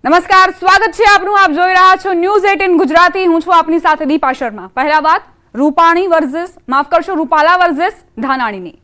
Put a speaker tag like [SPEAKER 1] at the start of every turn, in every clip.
[SPEAKER 1] નમસ્કાર, સ્વાગત છે આપનું. આપ જોઈ રહ્યા છો ન્યૂઝ 18 ગુજરાતી. હું છું આપની સાથે દીપા શર્મા. પહેલા વાત રૂપાલા વર્સિસ ધાનાણીની.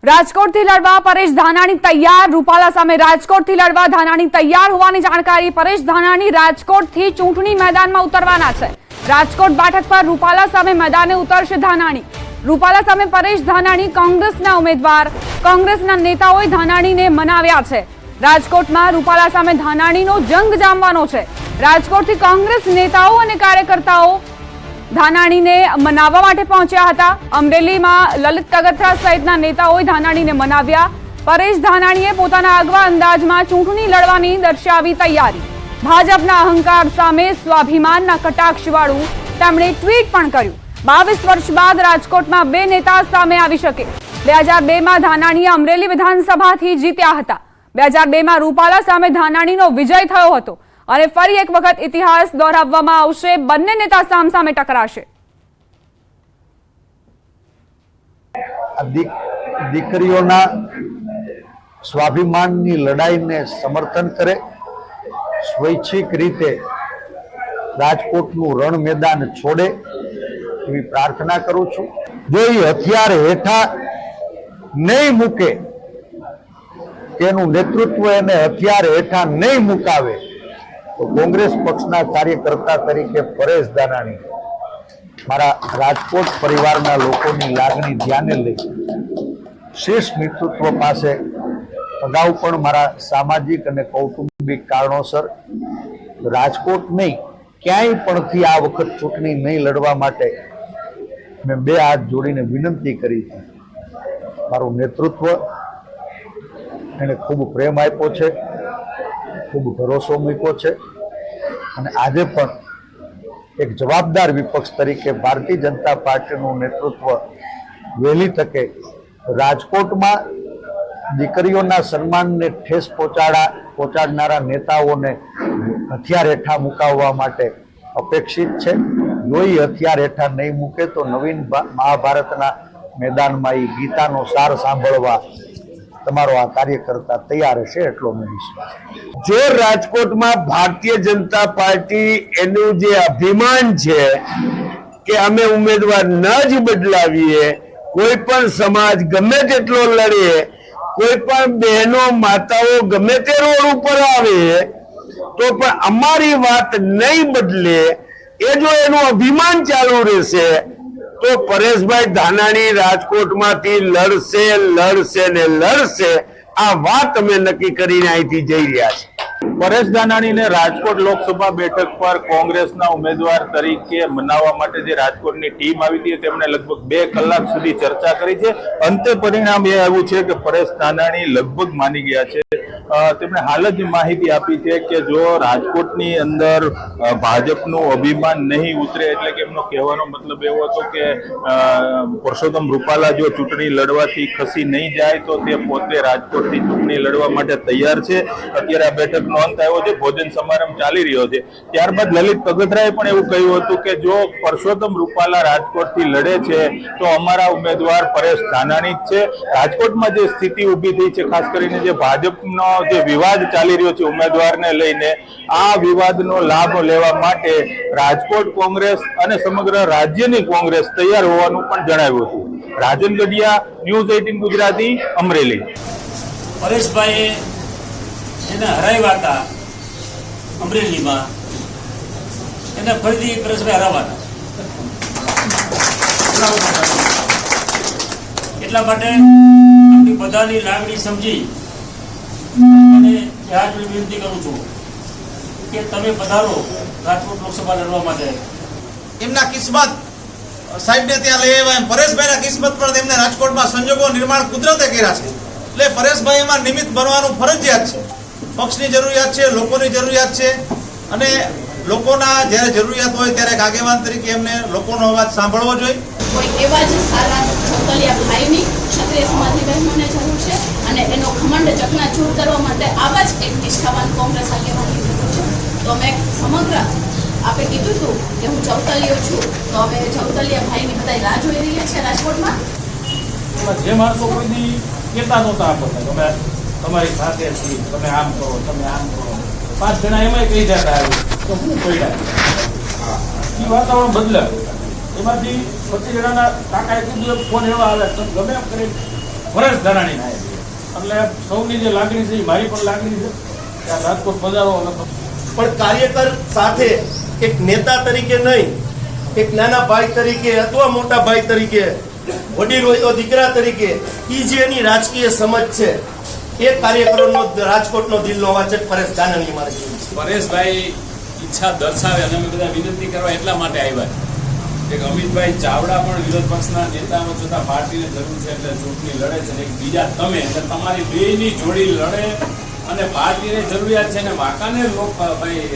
[SPEAKER 1] રાજકોટથી લડવા પરેશ ધાનાણી તૈયાર. રૂપાલા સામે રાજકોટથી લડવા ધાનાણી તૈયાર હોવાની જાણકારી. પરેશ ધાનાણી રાજકોટથી ચૂંટણી મેદાનમાં ઉતરવાના છે. રાજકોટ બેઠક પર રૂપાલા સામે મેદાને ઉતરશે ધાનાણી. રૂપાલા સામે પરેશ ધાનાણી કોંગ્રેસના ઉમેદવાર. કોંગ્રેસના નેતાઓએ ધાનાણીને મનાવ્યા છે. રાજકોટમાં રૂપાલા સામે ધાનાણીનો જંગ જામવાનો છે. રાજકોટથી કોંગ્રેસ નેતાઓ અને કાર્યકર્તાઓ ધાનાણીને મનાવવા માટે પહોંચ્યા હતા. અમરેલીમાં લલિત કગથરા સહિતના નેતાઓએ ધાનાણીને મનાવ્યા. પરેશ ધાનાણીએ પોતાના આગવા અંદાજમાં ચૂંટણી લડવાની દર્શાવી તૈયારી. ભાજપના અહંકાર સામે સ્વાભિમાનના કટાક્ષવાળું તેમણે ટ્વીટ પણ કર્યું. 22 વર્ષ બાદ રાજકોટમાં બે નેતા સામે આવી શકે. 2002માં ધાનાણીએ અમરેલી વિધાનસભાથી જીત્યા હતા. 2002માં રૂપાલા સામે ધાનાણીનો વિજય થયો હતો અને ફરી એક વખત ઇતિહાસ દોહરાવવામાં આવશે. બંને નેતા સામસામે ટકરાશે.
[SPEAKER 2] દીકરીઓના સ્વાભિમાનની લડાઈને સમર્થન કરે, સ્વૈચ્છિક રીતે રાજકોટનું રણ મેદાન છોડે એવી પ્રાર્થના કરું છું. જો એ હથિયાર હેઠા નહીં મૂકે, તેનું નેતૃત્વ એને હથિયાર હેઠા નહીં મુકાવે, તો કોંગ્રેસ પક્ષના કાર્યકર્તા તરીકે પરેશ ધાનાણી મારા રાજકોટ પરિવારના લોકોની લાગણી ધ્યાને લઈ શીર્ષ નેતૃત્વ પાસે અગાઉ પણ મારા સામાજિક અને કૌટુંબિક કારણોસર રાજકોટ નહીં ક્યાંય પણથી આ વખત ચૂંટણી નહીં લડવા માટે મેં બે હાથ જોડીને વિનંતી કરી હતી. મારું નેતૃત્વ એને ખૂબ પ્રેમ આપ્યો છે, ખૂબ ભરોસો મૂક્યો છે અને આજે પણ એક જવાબદાર વિપક્ષ તરીકે ભારતીય જનતા પાર્ટીનું નેતૃત્વ વહેલી તકે રાજકોટમાં દીકરીઓના સન્માનને ઠેસ પહોંચાડનારા નેતાઓને હથિયાર હેઠા મુકાવવા માટે અપેક્ષિત છે. જો એ હથિયાર હેઠા નહીં મૂકે તો નવીન મહાભારતના મેદાનમાં એ ગીતાનો સાર સાંભળવા તમારો આ કાર્યકર્તા તૈયાર હશે, એટલો મેં વિશ્વાસ.
[SPEAKER 3] જો રાજકોટમાં ભારતીય જનતા પાર્ટી એનું જે અભિમાન છે કે અમે ઉમેદવાર ન જ બદલાવીએ, કોઈ પણ સમાજ ગમે તેટલો લડે, કોઈ પણ બહેનો માતાઓ ગમે તે રોડ ઉપર આવે તો પણ અમારી વાત નહીં બદલે, એ જો એનું અભિમાન ચાલુ રહેશે તો પરેશભાઈ ધાનાણી રાજકોટમાંથી લડશે ને લડશે. આ વાત અમે નક્કી કરીને અહીંથી જઈ રહ્યા છીએ.
[SPEAKER 4] પરેશ ધાનાણીને રાજકોટ લોકસભા બેઠક પર કોંગ્રેસના ઉમેદવાર તરીકે મનાવવા માટે જે રાજકોટની ટીમ આવી હતી તેમણે લગભગ 2 કલાક સુધી ચર્ચા કરી છે. અંતે પરિણામ એ આવ્યું છે કે પરેશ ધાનાણી લગભગ માની ગયા છે. તેમણે હાલ જ માહિતી આપી છે કે જો રાજકોટની અંદર ભાજપનું અભિમાન નહીં ઉતરે, એટલે કે એમનો કહેવાનો મતલબ એવો હતો કે પરસોત્તમ રૂપાલા જો ચૂંટણી લડવાથી ખસી નહીં જાય તો તે પોતે રાજકોટથી ચૂંટણી લડવા માટે તૈયાર છે. અત્યારે આ બેઠકનો અંત આવ્યો છે, ભોજન સમારંભ ચાલી રહ્યો છે. ત્યારબાદ લલિત કગથરાએ પણ એવું કહ્યું હતું કે જો પરસોત્તમ રૂપાલા રાજકોટથી લડે છે તો અમારા ઉમેદવાર પરેશ ધાનાણી જ છે. રાજકોટમાં જે સ્થિતિ ઊભી થઈ છે, ખાસ કરીને જે ભાજપનો જે વિવાદ ચાલી રહ્યો છે ઉમેદવારને લઈને, આ વિવાદનો લાભ લેવા માટે રાજકોટ કોંગ્રેસ અને સમગ્ર રાજ્યની કોંગ્રેસ તૈયાર હોવાનું પણ જણાવ્યું હતું. રાજન ગઢિયા, ન્યૂઝ 18 ગુજરાતી, અમરેલી.
[SPEAKER 5] પરેશભાઈએ જેને હરાવ્યા હતા અમરેલીમાં, એને ફરીથી પરેશભાઈ હરાવવાના. એટલા માટે આપણી બધાની લાગણી સમજી અને હાથ જોડી વિનંતી કરું છું કે તમે પધારો રાજકોટ લોકસભા લડવા માટે.
[SPEAKER 6] એમના કિસ્મત સાહેબને ત્યાં લઈ આવ્યા, એમ પરેશભાઈના કિસ્મત પર તેમને રાજકોટમાં સંજોગો નિર્માણ કુદરતે કર્યા છે. એટલે પરેશભાઈ એમાં નિમિત્ત બનવાનું ફરજિયાત છે. પક્ષની જરૂરિયાત છે, લોકોની જરૂરિયાત છે અને લોકોના જ્યારે જરૂરિયાત હોય ત્યારે એક આગેવાન તરીકે એમને લોકોનો અવાજ સાંભળવો જોઈએ.
[SPEAKER 7] કોઈ એવા જ સારા છોકરિયા ભાઈની ક્ષત્રિય સમાજની બહેનોને જરૂર છે અને એનો ઘમંડ ચકનાચૂર કરવા માટે આવા જ એક નિષ્ઠાવાન કોંગ્રેસ આગેવાનની જરૂર છે. તો અમે સમગ્ર આપે કીધું હતું કે હું ચૌતલિયો છું, તો હવે ચૌતલિયા ભાઈની બધા રાહ જોઈ રહ્યા છે રાજકોટમાં.
[SPEAKER 5] જે માણસો કોઈ દી કહેતા નહોતા આપણને તમે તમારી સાથે છીએ, તમે આમ કરો, તમે આમ કરો, 5 જણા એમાંય કહી જતા આવ્યું તો હું પડ્યા એ વાતાવરણ બદલાયું. એમાંથી 25 જણાના કાકાએ કીધું ફોન એવા આવે તો ગમે એમ કરી પરેશ ધાનાણી ના એટલે સૌની જે લાગણી છે એ મારી પણ લાગણી છે કે આ રાજકોટ પધારો.
[SPEAKER 8] પણ કાર્યકર સાથે એક નેતા તરીકે નહીં, એક નાના ભાઈ તરીકે અથવા મોટા ભાઈ તરીકે, વડીલ હોય તો દીકરા તરીકે, એ જે એની રાજકીય સમજ છે એ કાર્યકરોનો રાજકોટનો દિલનો અવાજ છે પરેશ ધાનાણી. મારે
[SPEAKER 9] પરેશભાઈ ઈચ્છા દર્શાવે અને અમે બધા વિનંતી કરવા એટલા માટે આવ્યા છે કે અમિતભાઈ ચાવડા પણ વિરોધ પક્ષના નેતાઓ છતાં પાર્ટીને જરૂર છે એટલે ચૂંટણી લડે છે, એક બીજા તમે એટલે તમારી બેયની જોડી લડે અને પાર્ટીને જરૂરિયાત છે ને વાંકાનેર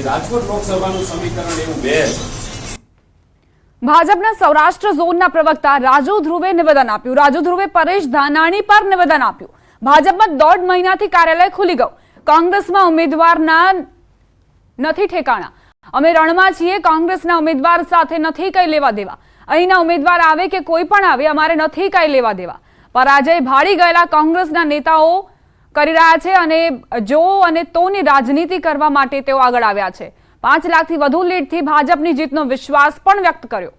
[SPEAKER 9] રાજકોટ લોકસભાનું સમીકરણ એવું બે છે.
[SPEAKER 1] ભાજપના સૌરાષ્ટ્ર ઝોનના પ્રવક્તા રાજુ ધ્રુવે નિવેદન આપ્યું. રાજુ ધ્રુવે પરેશ ધાનાણી પર નિવેદન આપ્યું. ભાજપમાં 1.5 મહિનાથી કાર્યાલય ખુલી ગયું. કોંગ્રેસમાં ઉમેદવારના નથી ઠેકાણા. અમે રણમાં છીએ. કોંગ્રેસના ઉમેદવાર સાથે નથી કઈ લેવા દેવા. અહીંના ઉમેદવાર આવે કે કોઈ પણ આવે, અમારે નથી કઈ લેવા દેવા. પરાજય ભાળી ગયેલા કોંગ્રેસના નેતાઓ કરી રહ્યા છે અને જો અને તોની રાજનીતિ કરવા માટે તેઓ આગળ આવ્યા છે. 5 લાખથી વધુ લીડથી ભાજપની જીતનો વિશ્વાસ પણ વ્યક્ત કર્યો.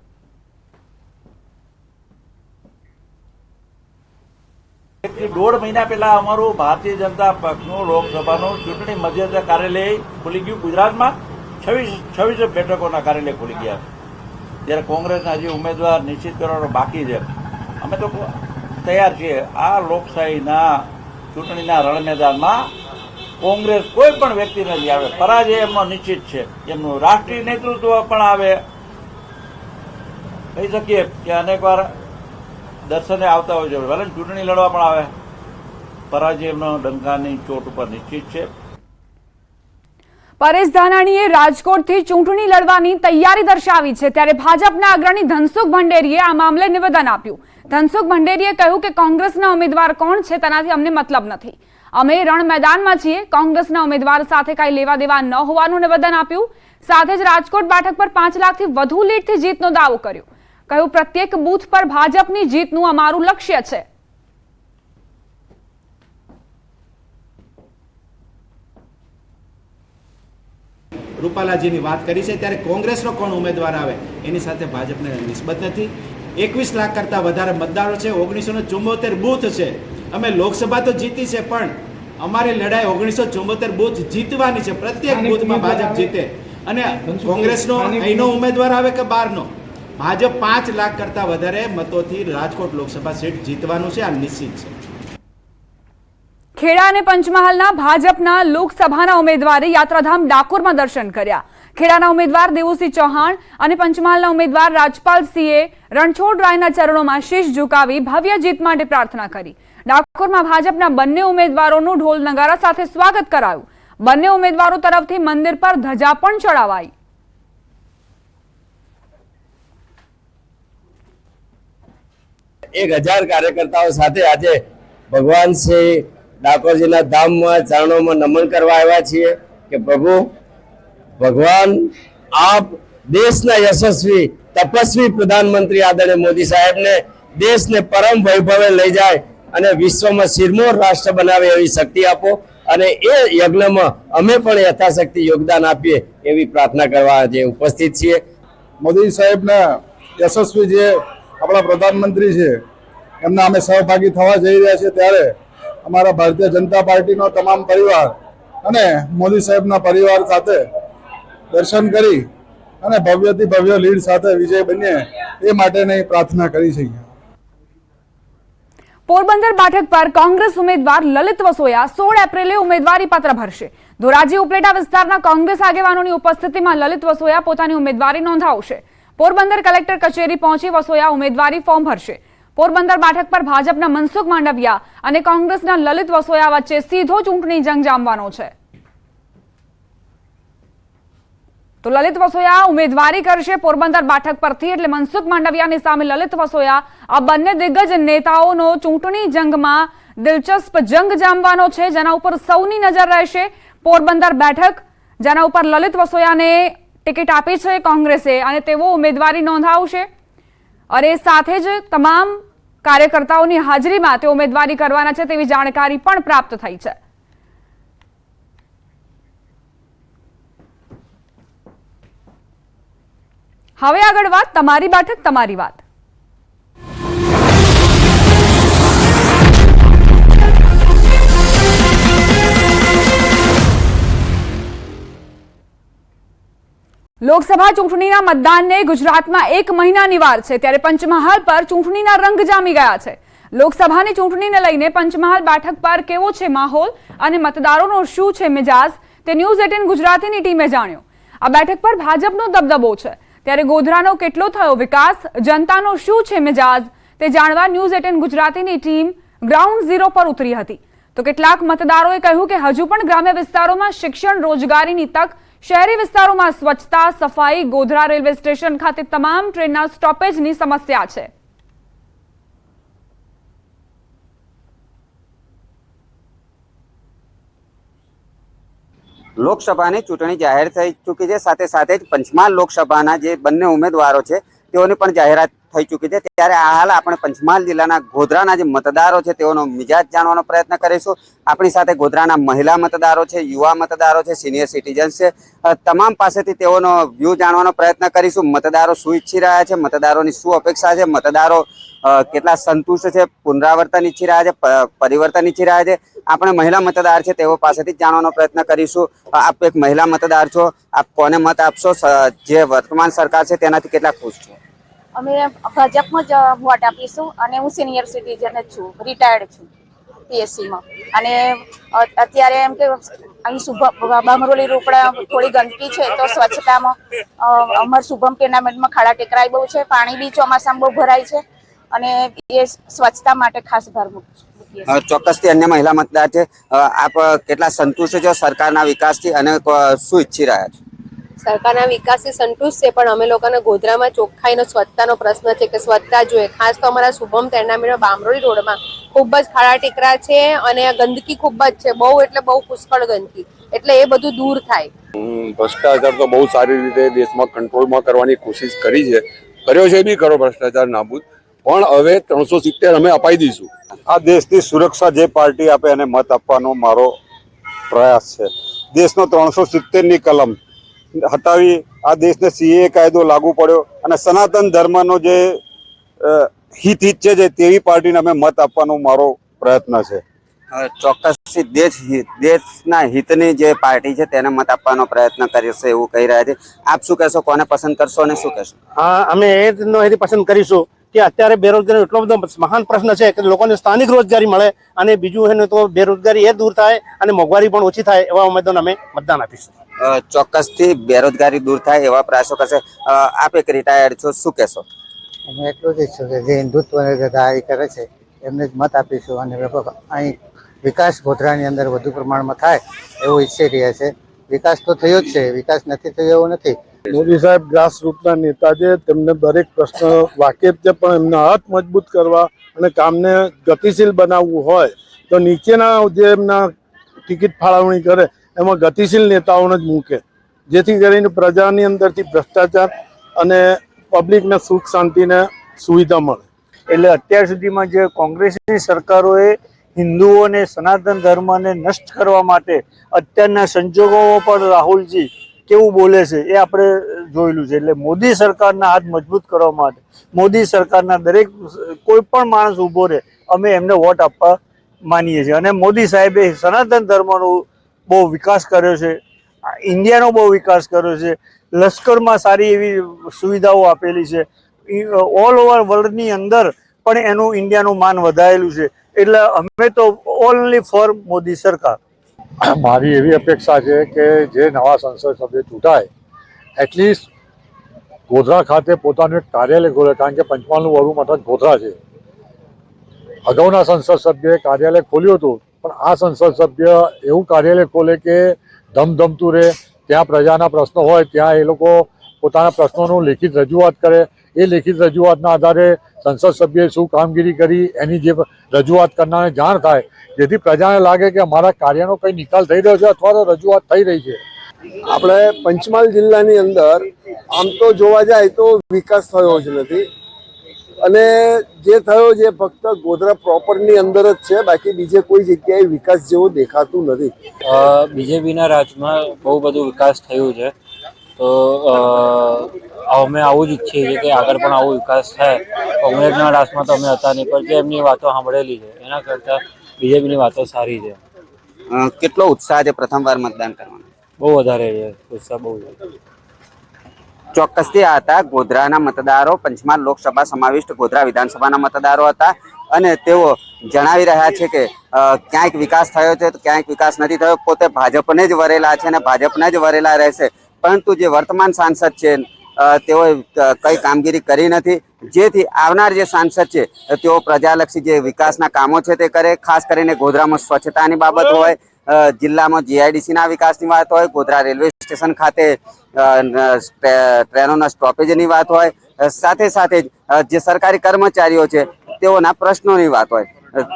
[SPEAKER 10] દોઢ મહિના પહેલા અમારું ભારતીય જનતા પક્ષનું લોકસભાનું ચૂંટણી મધ્યસ્થ કાર્યાલય ખુલી ગયું. ગુજરાતમાં 26 બેઠકોના કાર્યાલય ખુલી ગયા. જ્યારે કોંગ્રેસના જે ઉમેદવાર નિશ્ચિત કરવાનો બાકી છે, અમે તો તૈયાર છીએ. આ લોકશાહીના ચૂંટણીના રણ મેદાનમાં કોંગ્રેસ કોઈ પણ વ્યક્તિ નથી આવે, પરાજય એમનો નિશ્ચિત છે. એમનું રાષ્ટ્રીય નેતૃત્વ પણ આવે. કહી શકીએ કે અનેકવાર દર્શને આવતા હોય છે, ભલે ચૂંટણી લડવા પણ આવે, પરાજય એમનો ડંકાની ચોટ ઉપર નિશ્ચિત છે.
[SPEAKER 1] પરેશ ધાનાણીએ રાજકોટથી ચૂંટણી લડવાની તૈયારી દર્શાવી છે. ત્યારે ભાજપના અગ્રણી ધનસુખ ભંડેરીએ આ મામલે નિવેદન આપ્યું. ધનસુખ ભંડેરીએ કહ્યું કે કોંગ્રેસના ઉમેદવાર કોણ છે તેનાથી અમને મતલબ નથી. અમે રણ મેદાનમાં છીએ. કોંગ્રેસના ઉમેદવાર સાથે કઈ લેવા દેવા ન હોવાનું નિવેદન આપ્યું. સાથે જ રાજકોટ બેઠક પર 5 લાખથી વધુ લીડથી જીતનો દાવો કર્યો. કહ્યું પ્રત્યેક બૂથ પર ભાજપની જીતનું અમારું લક્ષ્ય છે.
[SPEAKER 11] વાત કરી છે ત્યારે કોંગ્રેસનો કોણ ઉમેદવાર આવે એની સાથે ભાજપને નિસ્બત નથી. 21 લાખ કરતાં વધારે મતદારો છે, 1974 બૂથ છે. અમે લોકસભા તો જીતી છે પણ અમારી લડાઈ 1974 બૂથ જીતવાની છે. પ્રત્યેક બૂથમાં ભાજપ જીતે. અને કોંગ્રેસનો અહીંનો ઉમેદવાર આવે કે બહારનો, ભાજપ 5 લાખ કરતાં વધારે મતોથી રાજકોટ લોકસભા સીટ જીતવાનું છે. આ નિશ્ચિત છે.
[SPEAKER 1] ખેડા અને પંચમહાલના ભાજપના લોકસભાના ઉમેદવારે યાત્રાધામ ડાકોરમાં દર્શન કર્યા. ખેડાના ઉમેદવાર દેવુસિંહ ચૌહાણ અને પંચમહાલના ઉમેદવાર રાજપાલસિંહે રણછોડરાયના ચરણોમાં શીશ ઝુકાવી ભવ્ય જીત માટે પ્રાર્થના કરી. ડાકોરમાં ભાજપના બંને ઉમેદવારોનું ઢોલ નગારા સાથે સ્વાગત કરાયું. બંને ઉમેદવારો તરફથી મંદિર પર ધજા પણ ચડાવાઈ.
[SPEAKER 3] એક 1000 કાર્યકર્તાઓ સાથે આજે ભગવાન શ્રી ડાકોરજીના ધામમાં ચરણોમાં નમન કરવા આવ્યા છીએ કે પ્રભુ ભગવાન આપ દેશના યશસ્વી તપસ્વી પ્રધાનમંત્રી આદરણીય મોદી સાહેબને દેશને પરમ વૈભવે લઈ જાય અને વિશ્વમાં શિરમોર રાષ્ટ્ર બનાવે એવી શક્તિ આપો અને એ યજ્ઞમાં અમે પણ યથાશક્તિ યોગદાન આપીએ એવી પ્રાર્થના કરવા આજે ઉપસ્થિત છીએ.
[SPEAKER 12] મોદી સાહેબના યશસ્વી જે આપણા પ્રધાનમંત્રી છે એમના અમે સહભાગી થવા જઈ રહ્યા છીએ ત્યારે અમારા ભારતીય જનતા પાર્ટીનો તમામ પરિવાર અને મોદી સાહેબના પરિવાર સાથે દર્શન કરી અને ભવ્યથી ભવ્ય લીડ સાથે વિજય બનીએ એ માટેની પ્રાર્થના કરી છે.
[SPEAKER 1] પોરબંદર બેઠક પર કોંગ્રેસ ઉમેદવાર લલિત વસોયા 16 એપ્રિલે ઉમેદવારી પત્ર ભરશે. ધોરાજી ઉપલેટા વિસ્તારના કોંગ્રેસ આગેવાનોની ઉપસ્થિતિમાં લલિત વસોયા પોતાની ઉમેદવારી નોંધાવશે. પોરબંદર કલેક્ટર કચેરી પહોંચી વસોયા ઉમેદવારી ફોર્મ ભરશે. પોરબંદર બેઠક પર ભાજપના મનસુખ માંડવિયા અને કોંગ્રેસના લલિત વસોયા વચ્ચે સીધો ચૂંટણી જંગ જામવાનો છે. તો લલિત વસોયા ઉમેદવારી કરશે પોરબંદર બેઠક પરથી, એટલે મનસુખ માંડવિયાની સામે લલિત વસોયા. આ બંને દિગ્ગજ નેતાઓનો ચૂંટણી જંગમાં દિલચસ્પ જંગ જામવાનો છે, જેના ઉપર સૌની નજર રહેશે. પોરબંદર બેઠક જેના ઉપર લલિત વસોયાને ટિકિટ આપી છે કોંગ્રેસે અને તેઓ ઉમેદવારી નોંધાવશે અને સાથે જ તમામ કાર્યકર્તાઓની હાજરીમાં તેઓ ઉમેદવારી કરવાના છે તેવી જાણકારી પણ પ્રાપ્ત થઈ છે. હવે આગળ વાત તમારી બેઠક તમારી વાત. લોકસભા ચૂંટણીના મતદાનને ગુજરાતમાં 1 મહિનાની વાર છે ત્યારે પંચમહાલ પર ચૂંટણીના રંગ જામી ગયા છે. લોકસભાની ચૂંટણીને લઈને પંચમહાલ બેઠક પર કેવો છે માહોલ અને મતદારોનો શું છે મિજાજ તે ન્યૂઝ 18 ગુજરાતીની ટીમે જાણ્યું. આ બેઠક પર ભાજપનો દબદબો છે ત્યારે ગોધરાનો કેટલો થયો વિકાસ, જનતાનો શું છે મિજાજ તે જાણવા ન્યૂઝ 18 ગુજરાતીની ટીમ ગ્રાઉન્ડ ઝીરો પર ઉતરી હતી. તો કેટલાક મતદારોએ કહ્યું કે હજુ પણ ગ્રામ્ય વિસ્તારોમાં શિક્ષણ, રોજગારીની તક, શહેરી વિસ્તારોમાં સ્વચ્છતા, સફાઈ, ગોધરા રેલવે સ્ટેશન ખાતે તમામ ટ્રેનના સ્ટોપેજની સમસ્યા છે.
[SPEAKER 13] લોકસભાની ચૂંટણી જાહેર થઈ ચૂકી છે. સાથે સાથે જ પંચમહાલ લોકસભાના જે બંને ઉમેદવારો છે તેઓની પણ જાહેરાત થઈ ચૂકી છે. ત્યારે આ હાલ આપણે પંચમહાલ જિલ્લાના ગોધરાના જે મતદારો છે તેઓનો મિજાજ જાણવાનો પ્રયત્ન કરીશું. આપણી સાથે ગોધરાના મહિલા મતદારો છે, યુવા મતદારો છે, સિનિયર સિટીઝન્સ છે, તમામ પાસેથી તેઓનો વ્યૂ જાણવાનો પ્રયત્ન કરીશું. મતદારો શું ઈચ્છી રહ્યા છે, મતદારોની શું અપેક્ષા છે, મતદારો કેટલા સંતુષ્ટ છે, પુનરાવર્તન ઈચ્છી રહ્યા છે, પરિવર્તન ઈચ્છી રહ્યા છે. આપણે મહિલા મતદાર છે તેઓ પાસેથી જાણવાનો પ્રયત્ન કરીશું. આપ એક મહિલા મતદાર છો, આપ કોને મત આપશો? જે વર્તમાન સરકાર છે તેનાથી કેટલા ખુશ છો?
[SPEAKER 14] અમે ભાજપમાં જ વોટ આપીશું અને હું સિનિયર સિટીઝન જ છું, રિટાયર્ડ છું પીએસસીમાં. અને અત્યારે એમ કે અહીં બામરોલી રોપડા થોડી ગંદકી છે તો સ્વચ્છતામાં અમારા શુભમ ટુર્નામેન્ટમાં ખાડા ટેકરાઈ બહુ છે, પાણી બી ચોમાસામાં બહુ ભરાય છે અને એ સ્વચ્છતા માટે ખાસ ભાર મૂકીએ.
[SPEAKER 13] ચોક્કસથી અન્ય મહિલા મતદાર છે, આપ કેટલા સંતુષ્ટ છો સરકારના વિકાસથી અને શું ઈચ્છી રહ્યા છો?
[SPEAKER 15] સરકારના વિકાસથી સંતુષ્ટ છે, પણ અમે લોકોને ગોધરામાં ચોખ્ખાઈનો સ્વચ્છતાનો પ્રશ્ન છે કે સ્વચ્છતા જોઈએ. ખાસ તો અમારા શુભમ ટુર્નામેન્ટમાં બામરોલી રોડમાં ખૂબ જ ખાડા ટેકરા છે અને ગંદકી ખૂબ જ છે, બહુ એટલે બહુ પુષ્કળ ગંદકી, એટલે એ બધું દૂર થાય.
[SPEAKER 16] ભ્રષ્ટાચાર તો બહુ સારી રીતે દેશમાં કંટ્રોલમાં કરવાની કોશિશ કરી છે, કર્યો છે બી કરો ભ્રષ્ટાચાર નાબૂદ, પણ હવે 370 અમે અપાઈ દઈશું.
[SPEAKER 17] આ દેશની સુરક્ષા જે પાર્ટી આપે એને મત આપવાનો મારો પ્રયાસ છે. દેશનો 370ની કલમ હટાવી આ દેશને સીએ કાયદો લાગુ પડ્યો અને સનાતન ધર્મનો જે હિત ઈચ્છે છે તેવી પાર્ટીને અમે મત આપવાનો મારો પ્રયત્ન છે.
[SPEAKER 13] ચોક્કસથી દેશના હિતની જે પાર્ટી છે તેને મત આપવાનો પ્રયત્ન કરશે એવું કહી રહ્યા છે. આપ શું કહેશો, કોને પસંદ કરશો અને શું કહેશો?
[SPEAKER 8] અમે એ પસંદ કરીશું કે અત્યારે બેરોજગારી એટલો બધો મહાન પ્રશ્ન છે કે લોકોને સ્થાનિક રોજગારી મળે અને બીજું છે ને તો બેરોજગારી એ દૂર થાય અને મોંઘવારી પણ ઓછી થાય એવા ઉમેદવારને અમે મતદાન આપીશું.
[SPEAKER 13] ચોક્કસથી બેરોજગારી દૂર થાય એવા પ્રયાસો કરશે. આપ એક રિટાયર્ડ છો, શું કહેશો?
[SPEAKER 18] અમે એટલું જ ઈચ્છું કે જે હિન્દુત્વને ધારી કરે છે એમને જ મત આપીશું અને અહીં વિકાસ ગોધરાની અંદર વધુ પ્રમાણમાં થાય એવું ઈચ્છી રહ્યા છે. વિકાસ તો થયો જ છે, વિકાસ નથી થયો એવું નથી.
[SPEAKER 12] મોદી સાહેબ ગ્રાસરૂટના નેતા છે, તેમને દરેક પ્રશ્ન વાકેફ છે, પણ એમના હાથ મજબૂત કરવા અને કામને ગતિશીલ બનાવવું હોય તો નીચેના જે એમના ટિકિટ ફાળવણી કરે એમાં ગતિશીલ નેતાઓને જ મૂકે, જેથી કરીને પ્રજાની અંદરથી ભ્રષ્ટાચાર અને પબ્લિકને સુખ શાંતિને સુવિધા મળે.
[SPEAKER 19] એટલે અત્યાર સુધીમાં જે કોંગ્રેસની સરકારોએ હિન્દુઓને, સનાતન ધર્મને નષ્ટ કરવા માટે અત્યારના સંજોગોમાં પણ રાહુલજી કેવું બોલે છે એ આપણે જોયેલું છે. એટલે મોદી સરકારના હાથ મજબૂત કરવા માટે, મોદી સરકારના દરેક કોઈ પણ માણસ ઊભો રહે અમે એમને વોટ આપવા માનીએ છીએ. અને મોદી સાહેબે સનાતન ધર્મનો બહુ વિકાસ કર્યો છે, ઇન્ડિયાનો બહુ વિકાસ કર્યો છે, લશ્કરમાં સારી એવી સુવિધાઓ આપેલી છે, ઓલ ઓવર વર્લ્ડની અંદર પણ એનું ઇન્ડિયાનું માન વધારેલું છે. એટલે અમે તો ઓનલી ફોર મોદી સરકાર.
[SPEAKER 17] મારી એવી અપેક્ષા છે કે જે નવા સંસદ સભ્ય ચૂંટાય એટલીસ્ટ ગોધરા ખાતે પોતાનું એક કાર્યાલય ખોલે, કારણ કે પંચમહાલનું વડું મથક ગોધરા છે. અગાઉના સંસદ સભ્યએ કાર્યાલય ખોલ્યું હતું, પણ આ સંસદ સભ્ય એવું કાર્યાલય ખોલે કે ધમધમતું રહે, ત્યાં પ્રજાના પ્રશ્નો હોય ત્યાં એ લોકો પોતાના પ્રશ્નોનું લેખિત રજૂઆત કરે, એ લેખિત રજૂઆતના આધારે સંસદ સભ્યએ શું કામગીરી કરી એની જે રજૂઆત કરનારને જાણ થાય, જેથી પ્રજાને લાગે કે અમારા કાર્યનો કંઈ નિકાલ થઈ રહ્યો છે અથવા તો રજૂઆત થઈ રહી છે.
[SPEAKER 20] આપણે પંચમહાલ જિલ્લાની અંદર આમ તો જોવા જાય તો વિકાસ થયો જ નથી અને જે થયો છે ફક્ત ગોધરા પ્રોપરની અંદર જ છે, બાકી બીજે કોઈ જગ્યાએ વિકાસ જેવો દેખાતું નથી.
[SPEAKER 21] બીજેપીના રાજમાં બહુ બધું વિકાસ થયું છે, તો અમે આવું જ ઈચ્છીએ છીએ કે આગળ પણ આવો વિકાસ થાય. કોંગ્રેસના રાજમાં તો અમે હતા નહીં, પણ જે એમની વાતો સાંભળેલી છે એના કરતાં બીજેપીની વાતો સારી છે.
[SPEAKER 13] કેટલો ઉત્સાહ છે પ્રથમવાર મતદાન કરવાનો?
[SPEAKER 21] બહુ વધારે છે ઉત્સાહ, બહુ છે.
[SPEAKER 13] ચોક્કસથી આ હતા ગોધરાના મતદારો, પંચમહાલ લોકસભા સમાવિષ્ટ ગોધરા વિધાનસભાના મતદારો હતા અને તેઓ જણાવી રહ્યા છે કે ક્યાંક વિકાસ થયો છે તો ક્યાંક વિકાસ નથી થયો. પોતે ભાજપને જ વરેલા છે અને ભાજપને જ વરેલા રહેશે, પરંતુ જે વર્તમાન સાંસદ છે તેઓએ કઈ કામગીરી કરી નથી, જેથી આવનાર જે સાંસદ છે તેઓ પ્રજાલક્ષી જે વિકાસના કામો છે તે કરે. ખાસ કરીને ગોધરામાં સ્વચ્છતાની બાબત હોય, જિલ્લામાં જીઆઈડીસીના વિકાસની વાત હોય, ગોધરા રેલવે સ્ટેશન ખાતે ટ્રેનોના સ્ટોપેજની વાત હોય, સાથે સાથે જે સરકારી કર્મચારીઓ છે તેઓના પ્રશ્નોની વાત હોય,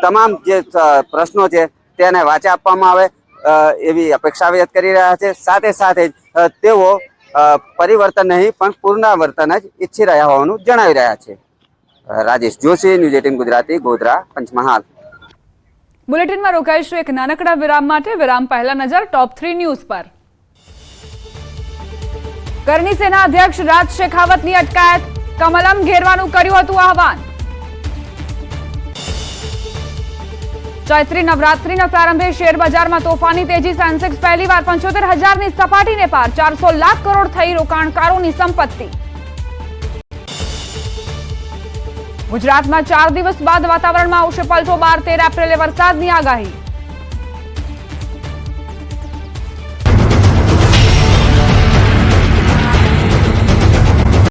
[SPEAKER 13] તમામ જે પ્રશ્નો છે તેને વાચા આપવામાં આવે એવી અપેક્ષા વ્યક્ત કરી રહ્યા છે. સાથે સાથે તેઓ પરિવર્તન નહીં પણ પુનરાવર્તન જ ઈચ્છી રહ્યા હોવાનું જણાવી રહ્યા છે. રાજેશ જોશી, ન્યૂઝ 18 ગુજરાતી, ગોધરા, પંચમહાલ.
[SPEAKER 1] બુલેટિનમાં રોકાઈશું એક નાનકડા વિરામ માટે. વિરામ પહેલા નજર ટોપ 3 ન્યૂઝ પર. કરણી સેના અધ્યક્ષ રાજ શેખાવતની અટકાયત, કમલમ ઘેરવાનું કર્યું હતું આહવાન. ચૈત્રી નવરાત્રીના પ્રારંભે શેર બજારમાં તોફાની તેજી, સેન્સેક્સ પહેલીવાર 75,000ની સપાટીને પાર, 400 લાખ કરોડ થઈ રોકાણકારોની સંપત્તિ. ગુજરાતમાં 4 દિવસ બાદ વાતાવરણમાં આવશે પલટો, 12-13 એપ્રિલે વરસાદની આગાહી.